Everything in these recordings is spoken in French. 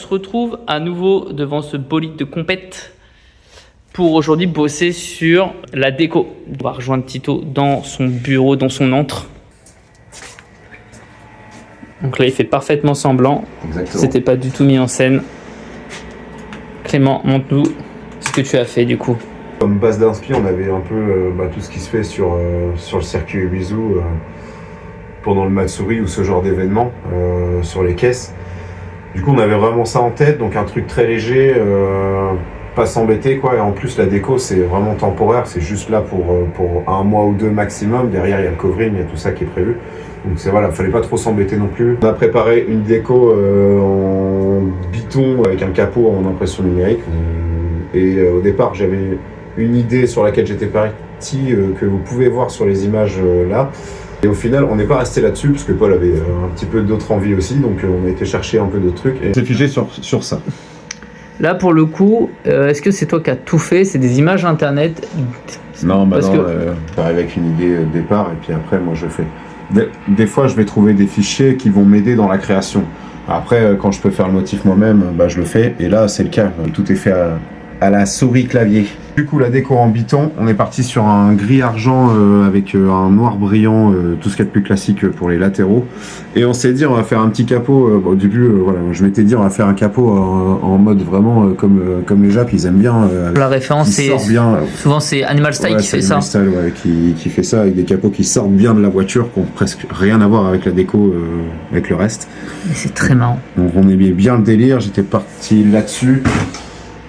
se retrouve à nouveau devant ce bolide de compète pour aujourd'hui bosser sur la déco. On va rejoindre Tito dans son bureau, dans son antre. Donc là, il fait parfaitement semblant. Exactement. C'était pas du tout mis en scène. Clément, montre-nous ce que tu as fait du coup. Comme base d'inspi, on avait un peu tout ce qui se fait sur le circuit Ubizu pendant le Matsuri ou ce genre d'événement sur les caisses. Du coup, on avait vraiment ça en tête, donc un truc très léger, pas s'embêter quoi. Et en plus, la déco, c'est vraiment temporaire, c'est juste là pour un mois ou deux maximum. Derrière, il y a le covering, il y a tout ça qui est prévu. Donc c'est voilà, fallait pas trop s'embêter non plus. On a préparé une déco en biton avec un capot en impression numérique. Et au départ, j'avais une idée sur laquelle j'étais parti que vous pouvez voir sur les images là. Et au final, on n'est pas resté là-dessus parce que Paul avait un petit peu d'autres envies aussi, donc on a été chercher un peu d'autres trucs. Et c'est figé sur ça. Là, pour le coup, est-ce que c'est toi qui as tout fait? C'est des images internet? Non, Parce que... j'arrive avec une idée de départ et puis après, moi, je fais. Des fois, je vais trouver des fichiers qui vont m'aider dans la création. Après, quand je peux faire le motif moi-même, je le fais. Et là, c'est le cas. Tout est fait à la souris clavier. Du coup, la déco en biton, on est parti sur un gris argent avec un noir brillant, tout ce qu'il y a de plus classique pour les latéraux. Et on s'est dit, on va faire un petit capot. Au début, voilà, je m'étais dit, on va faire un capot en mode vraiment comme les Japs, ils aiment bien. La référence, c'est souvent c'est Animal Style qui fait ça. Animal Style, ouais, qui fait ça avec des capots qui sortent bien de la voiture, qui ont presque rien à voir avec la déco, avec le reste. Mais c'est très marrant. Donc on aimait bien le délire, j'étais parti là-dessus.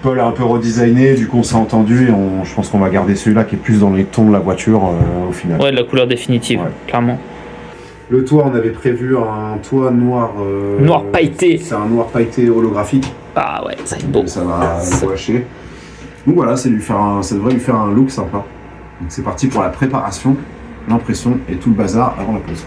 Paul a un peu redesigné, du coup on s'est entendu et je pense qu'on va garder celui-là qui est plus dans les tons de la voiture au final. Ouais, de la couleur définitive, ouais. Clairement. Le toit, on avait prévu un toit noir. Noir pailleté. C'est un noir pailleté holographique. Ah ouais, ça va être beau. Ça va gouacher. Donc voilà, ça devrait lui faire un look sympa. Donc c'est parti pour la préparation, l'impression et tout le bazar avant la pause.